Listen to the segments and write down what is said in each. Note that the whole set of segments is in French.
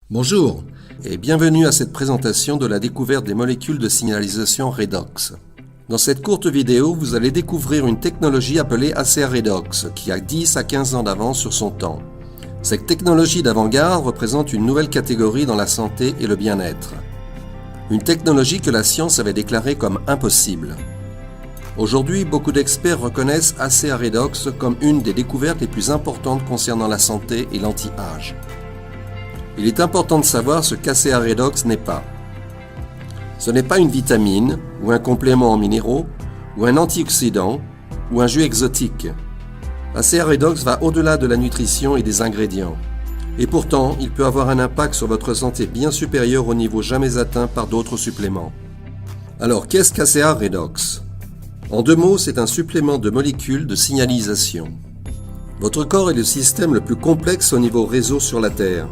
Bonjour et bienvenue à cette présentation de la découverte des molécules de signalisation redox. Dans cette courte vidéo, vous allez découvrir une technologie appelée ACA Redox qui a 10 à 15 ans d'avance sur son temps. Cette technologie d'avant-garde représente une nouvelle catégorie dans la santé et le bien-être. Une technologie que la science avait déclarée comme impossible. Aujourd'hui, beaucoup d'experts reconnaissent ACA Redox comme une des découvertes les plus importantes concernant la santé et l'anti-âge. Il est important de savoir ce qu'ACA Redox n'est pas. Ce n'est pas une vitamine, ou un complément en minéraux, ou un antioxydant, ou un jus exotique. ACA Redox va au-delà de la nutrition et des ingrédients. Et pourtant, il peut avoir un impact sur votre santé bien supérieur au niveau jamais atteint par d'autres suppléments. Alors, qu'est-ce qu'ACA Redox ? En deux mots, c'est un supplément de molécules de signalisation. Votre corps est le système le plus complexe au niveau réseau sur la Terre.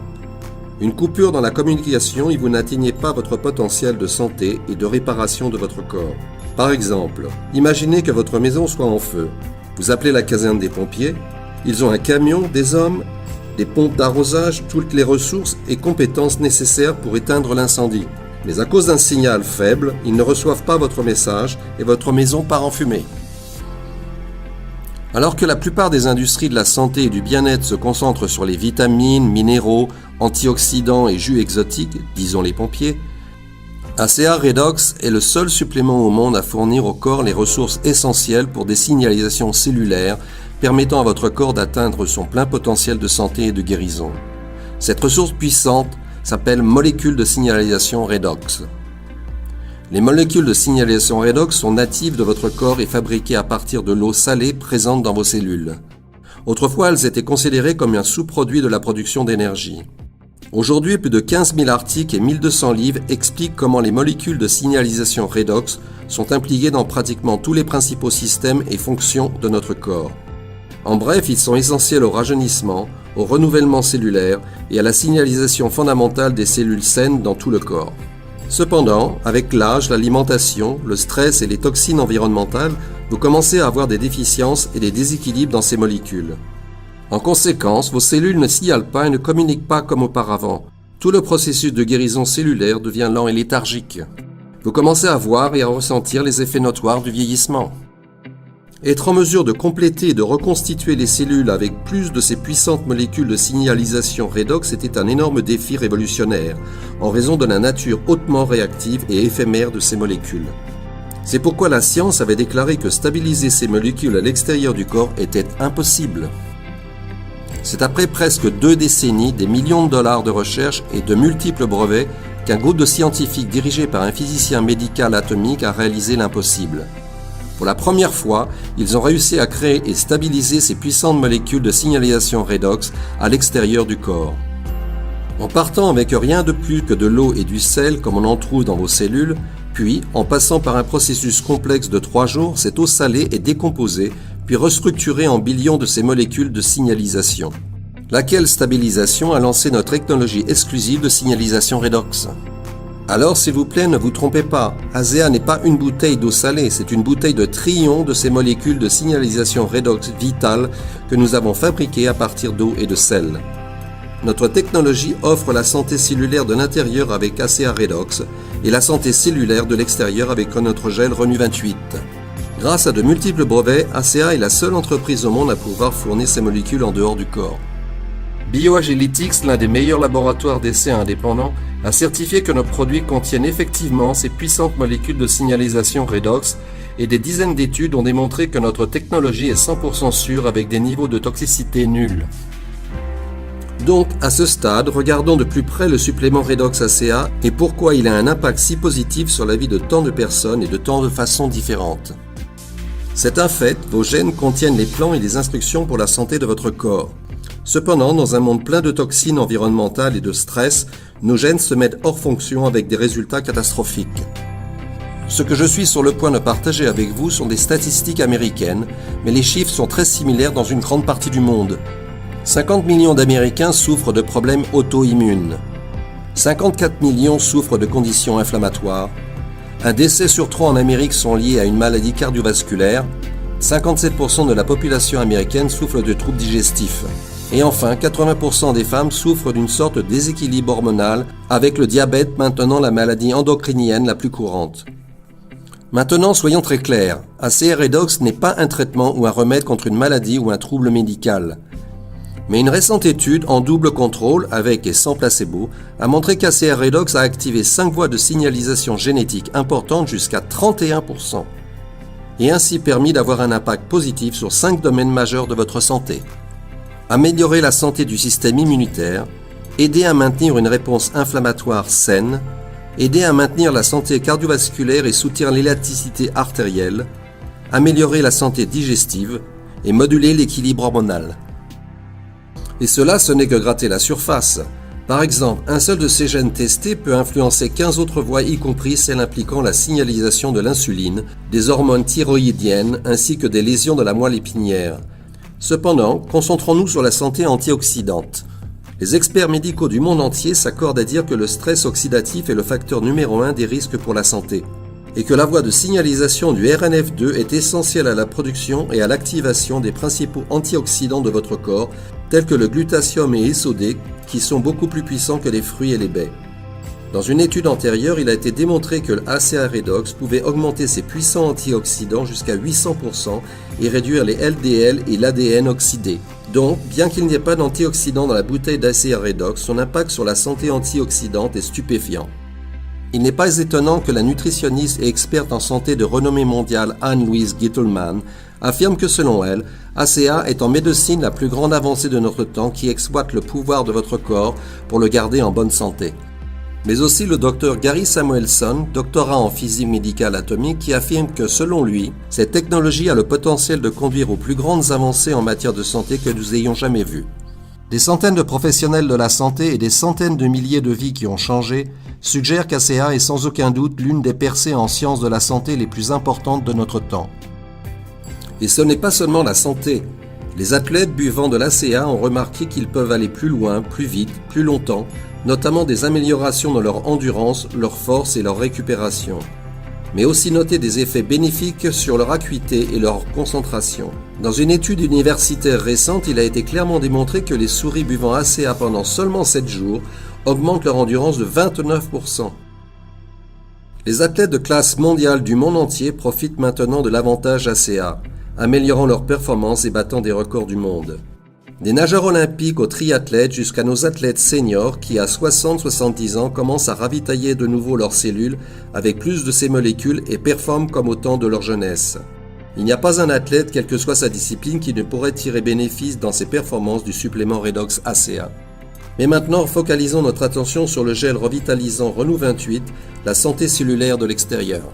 Une coupure dans la communication et vous n'atteignez pas votre potentiel de santé et de réparation de votre corps. Par exemple, imaginez que votre maison soit en feu. Vous appelez la caserne des pompiers. Ils ont un camion, des hommes, des pompes d'arrosage, toutes les ressources et compétences nécessaires pour éteindre l'incendie. Mais à cause d'un signal faible, ils ne reçoivent pas votre message et votre maison part en fumée. Alors que la plupart des industries de la santé et du bien-être se concentrent sur les vitamines, minéraux, antioxydants et jus exotiques, disons les pompiers, ACA Redox est le seul supplément au monde à fournir au corps les ressources essentielles pour des signalisations cellulaires permettant à votre corps d'atteindre son plein potentiel de santé et de guérison. Cette ressource puissante s'appelle molécules de signalisation redox. Les molécules de signalisation redox sont natives de votre corps et fabriquées à partir de l'eau salée présente dans vos cellules. Autrefois, elles étaient considérées comme un sous-produit de la production d'énergie. Aujourd'hui, plus de 15 000 articles et 1200 livres expliquent comment les molécules de signalisation redox sont impliquées dans pratiquement tous les principaux systèmes et fonctions de notre corps. En bref, ils sont essentiels au rajeunissement, au renouvellement cellulaire et à la signalisation fondamentale des cellules saines dans tout le corps. Cependant, avec l'âge, l'alimentation, le stress et les toxines environnementales, vous commencez à avoir des déficiences et des déséquilibres dans ces molécules. En conséquence, vos cellules ne signalent pas et ne communiquent pas comme auparavant. Tout le processus de guérison cellulaire devient lent et léthargique. Vous commencez à voir et à ressentir les effets notoires du vieillissement. Être en mesure de compléter et de reconstituer les cellules avec plus de ces puissantes molécules de signalisation redox était un énorme défi révolutionnaire, en raison de la nature hautement réactive et éphémère de ces molécules. C'est pourquoi la science avait déclaré que stabiliser ces molécules à l'extérieur du corps était impossible. C'est après presque 2 décennies, des millions de dollars de recherche et de multiples brevets qu'un groupe de scientifiques dirigé par un physicien médical atomique a réalisé l'impossible. Pour la première fois, ils ont réussi à créer et stabiliser ces puissantes molécules de signalisation redox à l'extérieur du corps. En partant avec rien de plus que de l'eau et du sel comme on en trouve dans vos cellules, puis en passant par un processus complexe de 3 jours, cette eau salée est décomposée puis restructurée en billions de ces molécules de signalisation. Laquelle stabilisation a lancé notre technologie exclusive de signalisation redox. Alors, s'il vous plaît, ne vous trompez pas, ACA n'est pas une bouteille d'eau salée, c'est une bouteille de trillions de ces molécules de signalisation redox vitales que nous avons fabriquées à partir d'eau et de sel. Notre technologie offre la santé cellulaire de l'intérieur avec ACA Redox et la santé cellulaire de l'extérieur avec notre gel Renu 28. Grâce à de multiples brevets, ACA est la seule entreprise au monde à pouvoir fournir ces molécules en dehors du corps. BioAgilytix, l'un des meilleurs laboratoires d'essais indépendants, a certifié que nos produits contiennent effectivement ces puissantes molécules de signalisation redox et des dizaines d'études ont démontré que notre technologie est 100% sûre avec des niveaux de toxicité nuls. Donc, à ce stade, regardons de plus près le supplément Redox ACA et pourquoi il a un impact si positif sur la vie de tant de personnes et de tant de façons différentes. C'est un fait, vos gènes contiennent les plans et les instructions pour la santé de votre corps. Cependant, dans un monde plein de toxines environnementales et de stress, nos gènes se mettent hors fonction avec des résultats catastrophiques. Ce que je suis sur le point de partager avec vous sont des statistiques américaines, mais les chiffres sont très similaires dans une grande partie du monde. 50 millions d'Américains souffrent de problèmes auto-immunes. 54 millions souffrent de conditions inflammatoires. Un décès sur 3 en Amérique sont liés à une maladie cardiovasculaire. 57% de la population américaine souffre de troubles digestifs. Et enfin, 80% des femmes souffrent d'une sorte de déséquilibre hormonal, avec le diabète maintenant la maladie endocrinienne la plus courante. Maintenant, soyons très clairs, ACA Redox n'est pas un traitement ou un remède contre une maladie ou un trouble médical. Mais une récente étude en double contrôle, avec et sans placebo, a montré qu'ACA Redox a activé 5 voies de signalisation génétique importantes jusqu'à 31%, et ainsi permis d'avoir un impact positif sur 5 domaines majeurs de votre santé. Améliorer la santé du système immunitaire, aider à maintenir une réponse inflammatoire saine, aider à maintenir la santé cardiovasculaire et soutenir l'élasticité artérielle, améliorer la santé digestive et moduler l'équilibre hormonal. Et cela, ce n'est que gratter la surface. Par exemple, un seul de ces gènes testés peut influencer 15 autres voies, y compris celles impliquant la signalisation de l'insuline, des hormones thyroïdiennes ainsi que des lésions de la moelle épinière. Cependant, concentrons-nous sur la santé antioxydante. Les experts médicaux du monde entier s'accordent à dire que le stress oxydatif est le facteur numéro 1 des risques pour la santé, et que la voie de signalisation du RNF2 est essentielle à la production et à l'activation des principaux antioxydants de votre corps, tels que le glutathione et SOD, qui sont beaucoup plus puissants que les fruits et les baies. Dans une étude antérieure, il a été démontré que l'ACA Redox pouvait augmenter ses puissants antioxydants jusqu'à 800% et réduire les LDL et l'ADN oxydés. Donc, bien qu'il n'y ait pas d'antioxydants dans la bouteille d'ACA Redox, son impact sur la santé antioxydante est stupéfiant. Il n'est pas étonnant que la nutritionniste et experte en santé de renommée mondiale Anne-Louise Gittelman affirme que selon elle, ACA est en médecine la plus grande avancée de notre temps qui exploite le pouvoir de votre corps pour le garder en bonne santé. Mais aussi le Dr Gary Samuelson, doctorat en physique médicale atomique, qui affirme que selon lui, cette technologie a le potentiel de conduire aux plus grandes avancées en matière de santé que nous ayons jamais vues. Des centaines de professionnels de la santé et des centaines de milliers de vies qui ont changé suggèrent qu'ACA est sans aucun doute l'une des percées en sciences de la santé les plus importantes de notre temps. Et ce n'est pas seulement la santé. Les athlètes buvant de l'ACA ont remarqué qu'ils peuvent aller plus loin, plus vite, plus longtemps, notamment des améliorations dans leur endurance, leur force et leur récupération, mais aussi noter des effets bénéfiques sur leur acuité et leur concentration. Dans une étude universitaire récente, il a été clairement démontré que les souris buvant ACA pendant seulement 7 jours augmentent leur endurance de 29%. Les athlètes de classe mondiale du monde entier profitent maintenant de l'avantage ACA, améliorant leur performance et battant des records du monde. Des nageurs olympiques aux triathlètes jusqu'à nos athlètes seniors qui à 60-70 ans commencent à ravitailler de nouveau leurs cellules avec plus de ces molécules et performent comme au temps de leur jeunesse. Il n'y a pas un athlète, quelle que soit sa discipline, qui ne pourrait tirer bénéfice dans ses performances du supplément Redox ACA. Mais maintenant, focalisons notre attention sur le gel revitalisant Renew 28, la santé cellulaire de l'extérieur.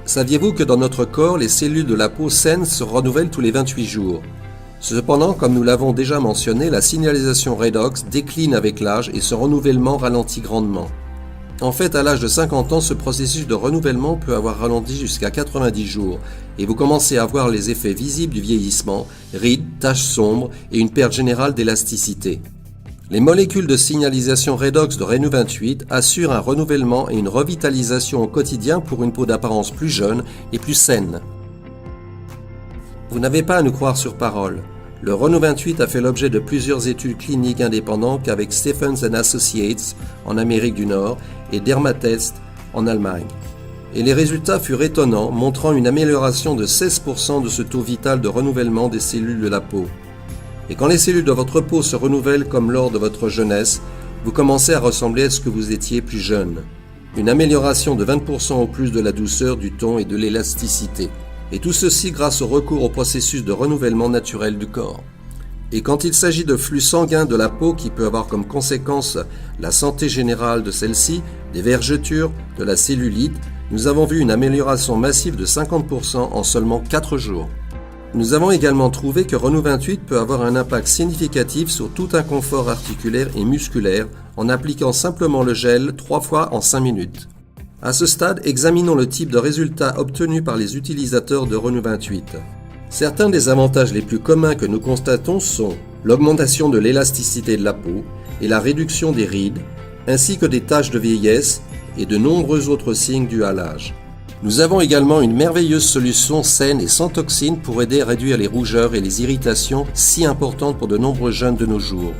Saviez-vous que dans notre corps, les cellules de la peau saine se renouvellent tous les 28 jours ? Cependant, comme nous l'avons déjà mentionné, la signalisation Redox décline avec l'âge et ce renouvellement ralentit grandement. En fait, à l'âge de 50 ans, ce processus de renouvellement peut avoir ralenti jusqu'à 90 jours et vous commencez à voir les effets visibles du vieillissement, rides, taches sombres et une perte générale d'élasticité. Les molécules de signalisation Redox de Renew 28 assurent un renouvellement et une revitalisation au quotidien pour une peau d'apparence plus jeune et plus saine. Vous n'avez pas à nous croire sur parole. Le Renew 28 a fait l'objet de plusieurs études cliniques indépendantes avec Stephens & Associates en Amérique du Nord et Dermatest en Allemagne. Et les résultats furent étonnants, montrant une amélioration de 16% de ce taux vital de renouvellement des cellules de la peau. Et quand les cellules de votre peau se renouvellent comme lors de votre jeunesse, vous commencez à ressembler à ce que vous étiez plus jeune. Une amélioration de 20% au plus de la douceur, du ton et de l'élasticité. Et tout ceci grâce au recours au processus de renouvellement naturel du corps. Et quand il s'agit de flux sanguin de la peau qui peut avoir comme conséquence la santé générale de celle-ci, des vergetures, de la cellulite, nous avons vu une amélioration massive de 50% en seulement 4 jours. Nous avons également trouvé que Renew 28 peut avoir un impact significatif sur tout inconfort articulaire et musculaire en appliquant simplement le gel 3 fois en 5 minutes. À ce stade, examinons le type de résultats obtenus par les utilisateurs de Renew 28. Certains des avantages les plus communs que nous constatons sont l'augmentation de l'élasticité de la peau et la réduction des rides, ainsi que des taches de vieillesse et de nombreux autres signes dus à l'âge. Nous avons également une merveilleuse solution saine et sans toxines pour aider à réduire les rougeurs et les irritations si importantes pour de nombreux jeunes de nos jours.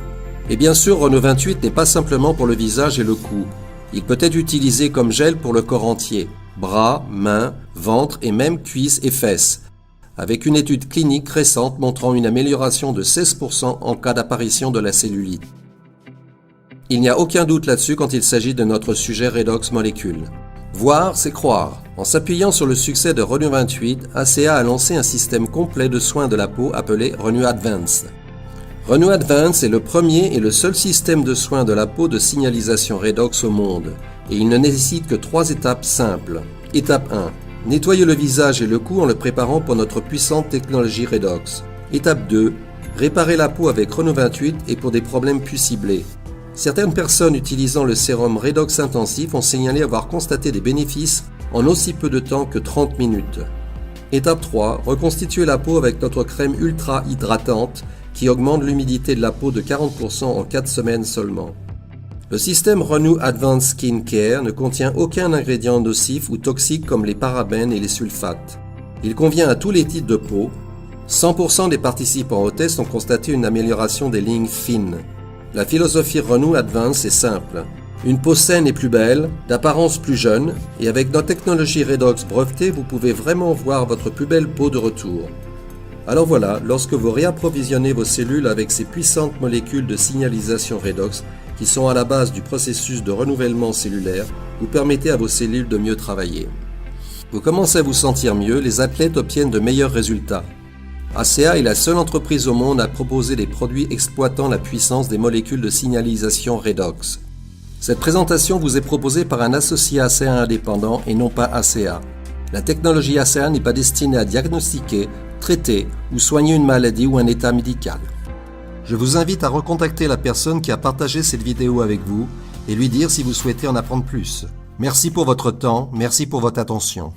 Et bien sûr, Renault 28 n'est pas simplement pour le visage et le cou. Il peut être utilisé comme gel pour le corps entier, bras, mains, ventre et même cuisses et fesses, avec une étude clinique récente montrant une amélioration de 16% en cas d'apparition de la cellulite. Il n'y a aucun doute là-dessus quand il s'agit de notre sujet Redox Molécules. Voir, c'est croire. En s'appuyant sur le succès de Renew 28, ACA a lancé un système complet de soins de la peau appelé Renew Advance. Renew Advance est le premier et le seul système de soins de la peau de signalisation Redox au monde, et il ne nécessite que 3 étapes simples. Étape 1. Nettoyer le visage et le cou en le préparant pour notre puissante technologie Redox. Étape 2. Réparer la peau avec Renew 28 et pour des problèmes plus ciblés. Certaines personnes utilisant le sérum Redox intensif ont signalé avoir constaté des bénéfices en aussi peu de temps que 30 minutes. Étape 3. Reconstituer la peau avec notre crème ultra hydratante qui augmente l'humidité de la peau de 40% en 4 semaines seulement. Le système Renew Advanced Skin Care ne contient aucun ingrédient nocif ou toxique comme les parabènes et les sulfates. Il convient à tous les types de peau. 100% des participants au test ont constaté une amélioration des lignes fines. La philosophie Renew Advance est simple. Une peau saine et plus belle, d'apparence plus jeune, et avec notre technologie Redox brevetée, vous pouvez vraiment voir votre plus belle peau de retour. Alors voilà, lorsque vous réapprovisionnez vos cellules avec ces puissantes molécules de signalisation Redox, qui sont à la base du processus de renouvellement cellulaire, vous permettez à vos cellules de mieux travailler. Vous commencez à vous sentir mieux, les athlètes obtiennent de meilleurs résultats. ACA est la seule entreprise au monde à proposer des produits exploitant la puissance des molécules de signalisation Redox. Cette présentation vous est proposée par un associé ACA indépendant et non pas ACA. La technologie ACA n'est pas destinée à diagnostiquer, traiter ou soigner une maladie ou un état médical. Je vous invite à recontacter la personne qui a partagé cette vidéo avec vous et lui dire si vous souhaitez en apprendre plus. Merci pour votre temps, merci pour votre attention.